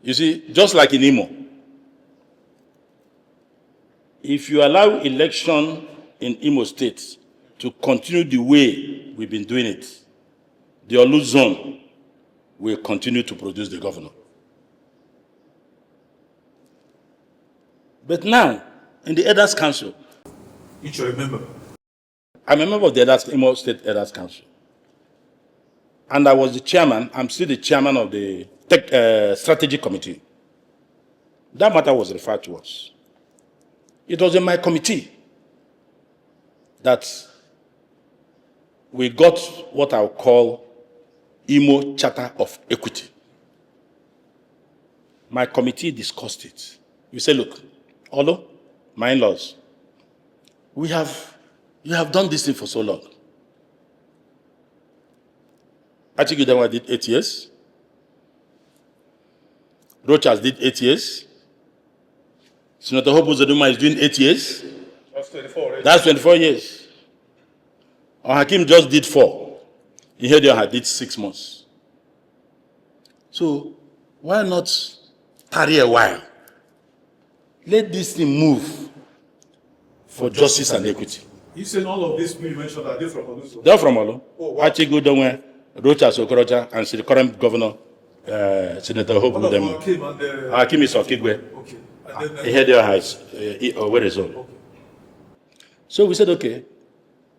You see, just like in Imo, if you allow election in Imo State to continue the way we've been doing it, the Olu zone will continue to produce the governor. But now, in the Elders Council, Which you're a member? I'm a member of the Imo State Elders Council. And I was the chairman, I'm still the chairman of the strategy committee. That matter was referred to us. It was in my committee that we got what I'll call Imo Charter of Equity. My committee discussed it. We said, look, Olo, my in-laws, you have done this thing for so long. Achigudemwa did 8 years. Rochas did 8 years. Senator Hope Uzodimma is doing 8 years. That's 24, right? That's 24 years. Hakim just did 4. Ihedioha did 6 months. So why not tarry a while? Let this thing move for justice and equity. You said all of these people you mentioned are they from Oluso? They're from Olo. Oh, wow. Achigudemwa, Rochas Okorocha, and the current governor, Senator Hope Uzodimma. Hakim is Okigwe. Okay. And then, Ihedioha is Owerezon. okay. So we said, okay,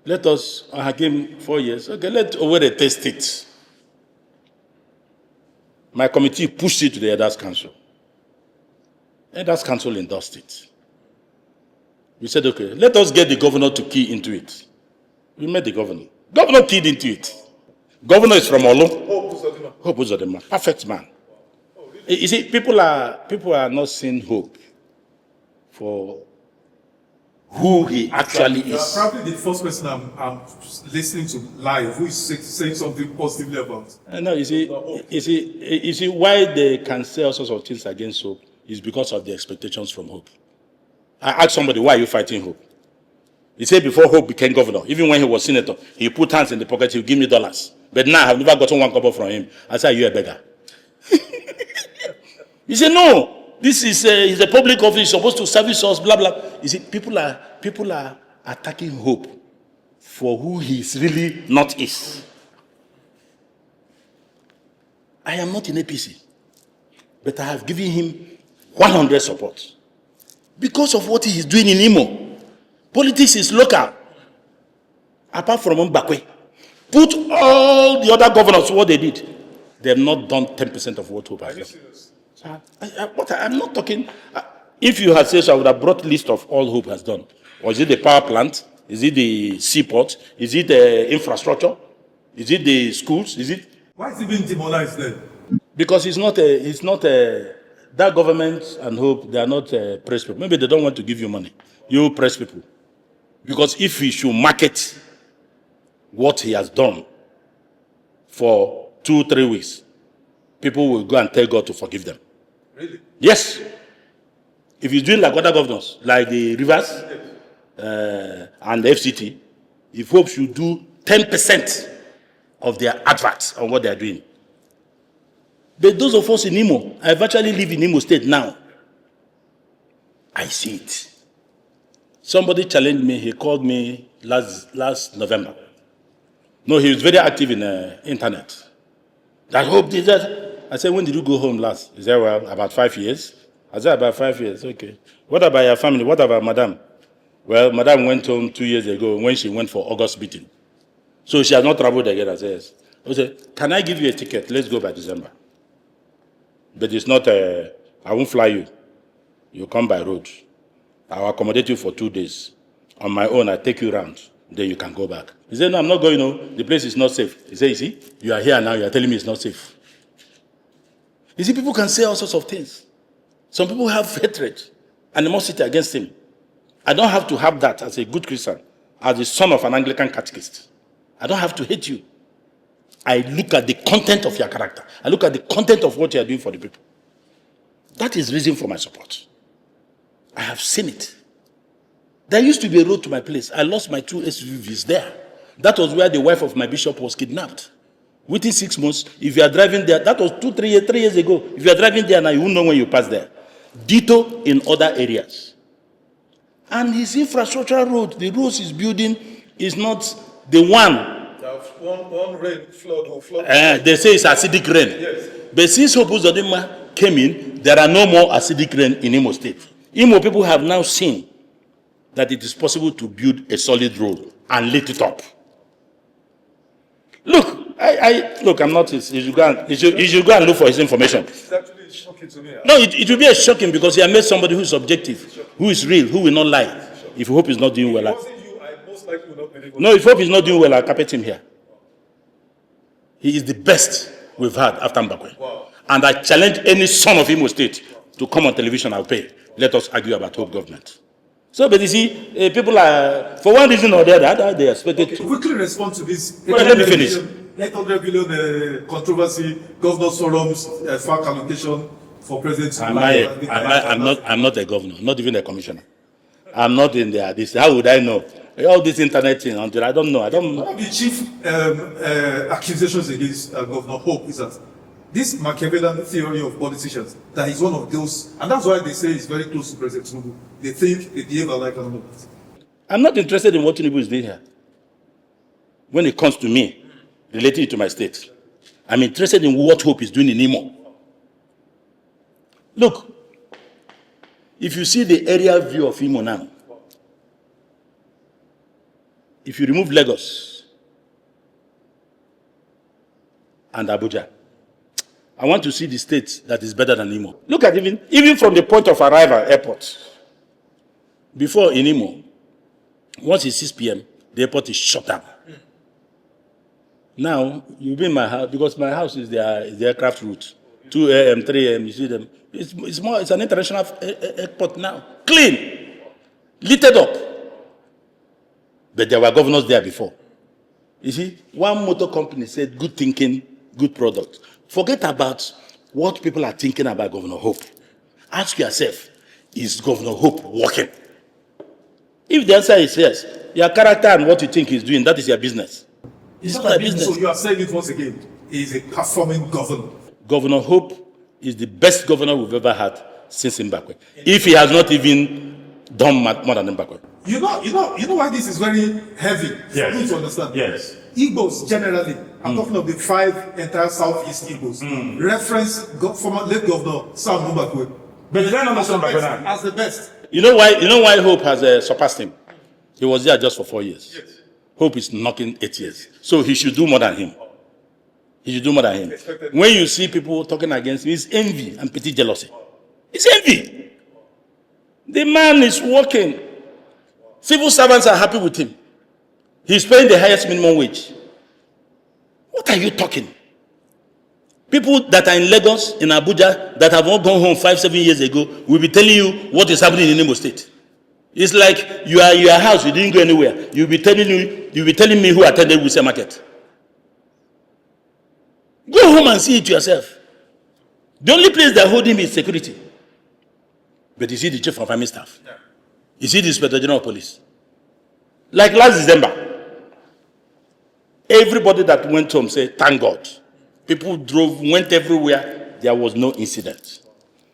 let us, Hakim 4 years, okay, let Owerri test it. My committee pushed it to the Elders Council. Elders Council endorsed it. We said, okay, let us get the governor to key into it. We met the governor. Governor keyed into it. Governor is from Olo. Hope Uzodimma. Perfect man. You see, people are not seeing hope for who he actually You're is. probably the first person I'm listening to live who is saying something positively about. No, you see, why they can say all sorts of things against hope is because of the expectations from hope. I asked somebody, why are you fighting hope? He said before Hope became governor, even when he was senator, he put hands in the pocket, he'll give me dollars. But now I've never gotten one kobo from him. I said, are you a beggar? He said, no, this is he's a public office, he's supposed to service us, blah, blah. You see, people are attacking Hope for who he is really not is. I am not in APC, but I have given him 100 support because of what he is doing in Imo. Politics is local. Apart from Mbakwe, put all the other governors what they did. They have not done 10% of what Hope has done. I'm not talking. If you had said so, I would have brought a list of all Hope has done. Or is it the power plant? Is it the seaport? Is it the infrastructure? Is it the schools? Is it? Why is he being demonized then? Because it's not that government and Hope, they are not press people. Maybe they don't want to give you money. You press people. Because if he should market what he has done for 2-3 weeks, people will go and tell God to forgive them. Really? Yes. If he's doing like other governors, like the Rivers and the FCT, if Hope should do 10% of their adverts on what they are doing. But those of us in Imo, I virtually live in Imo State now. I see it. Somebody challenged me, he called me last November. No, he was very active in the internet. That Hope did that. I said, when did you go home last? He said, well, about 5 years. I said, about 5 years, okay. What about your family? What about Madam? Well, Madam went home 2 years ago when she went for August meeting. So she has not traveled again. I said, yes. I said, can I give you a ticket? Let's go by December. But it's not, I won't fly you. You come by road. I'll accommodate you for 2 days. On my own, I take you around. Then you can go back. He said, no, I'm not going. No, the place is not safe. He said, you see, you are here now. You are telling me it's not safe. You see, people can say all sorts of things. Some people have hatred, animosity against him. I don't have to have that as a good Christian, as the son of an Anglican catechist. I don't have to hate you. I look at the content of your character. I look at the content of what you are doing for the people. That is reason for my support. I have seen it. There used to be a road to my place. I lost my 2 SUVs there. That was where the wife of my bishop was kidnapped. Within 6 months, if you are driving there, that was 3 years ago. If you are driving there now, you won't know when you pass there. Ditto in other areas. And his infrastructural road, the roads he's building is not the one. One rain flood or flood. They say it's acidic rain. Yes. But since Uzodimma came in, there are no more acidic rain in Imo State. Imo people have now seen that it is possible to build a solid road and lift it up. Look, I'm not his. You should go and look for his information. It's actually shocking to me. No, it will be a shocking because he has made somebody who is objective, who is real, who will not lie. If Hope is not doing well. If it wasn't you, I most likely would not believe it. No, if Hope is not doing well, I'll carpet him here. He is the best we've had after Mbakwe. Wow. And I challenge any son of Imo State to come on television, I'll pay. Let us argue about Hope government. So, but you see, people are, for one reason or the other, they expected to. Quickly respond to this. Well, let me finish. 800 billion controversy, governor's forums, FAC allocation for President. I'm not a governor, not even a commissioner. I'm not in there. How would I know? All this internet thing, until I don't know. One of the chief accusations against Governor Hope is that this Machiavellian theory of politicians, that he's one of those, and that's why they say he's very close to President Tinubu. They think they behave like an I'm not interested in what Tinubu is doing here. When it comes to me, relating to my state, I'm interested in what Hope is doing in Imo. Look, if you see the aerial view of Imo now, if you remove Lagos and Abuja, I want to see the state that is better than Imo. Look at even from the point of arrival airport. Before in Imo, once it's 6 p.m., the airport is shut down. Now, you'll be in my house, because my house is the aircraft route. 2 a.m., 3 a.m., you see them. It's an international airport now. Clean. Littered up. But there were governors there before. You see, one motor company said, good thinking, good product. Forget about what people are thinking about Governor Hope. Ask yourself, is Governor Hope working? If the answer is yes, your character and what you think he's doing, that is your business. It's not a business. So you are saying it once again, he is a performing governor. Governor Hope is the best governor we've ever had since Mbakwe. If he has not even done more than Mbakwe. You know why this is very heavy for me to understand? Yes. Igbos generally, I'm talking of the 5 entire Southeast Igbos, reference former late governor Sam Mbakwe. But they don't understand Mbakwe as the best. You know why Hope has surpassed him? He was there just for 4 years. Yes. Hope is knocking 8 years. So he should do more than him. He should do more than him. When you see people talking against him, it's envy and petty jealousy. It's envy. The man is working. Civil servants are happy with him. He's paying the highest minimum wage. What are you talking? People that are in Lagos, in Abuja, that have not gone home 5-7 years ago, will be telling you what is happening in Imo State. It's like you are in your house, you didn't go anywhere. You'll be telling me who attended Wuse Market. Go home and see it yourself. The only place that hold him is security. But you see the chief of army staff. You see the inspector general of police. Like last December, everybody that went home said, thank God. People went everywhere. There was no incident.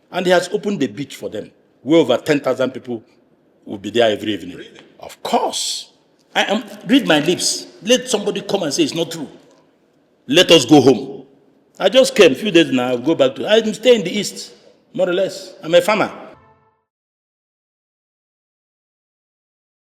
And he has opened the beach for them, where over 10,000 people will be there every evening. Really? Of course. Read my lips. Let somebody come and say it's not true. Let us go home. I just came a few days now. I'll go back to. I'm staying in the east, more or less. I'm a farmer.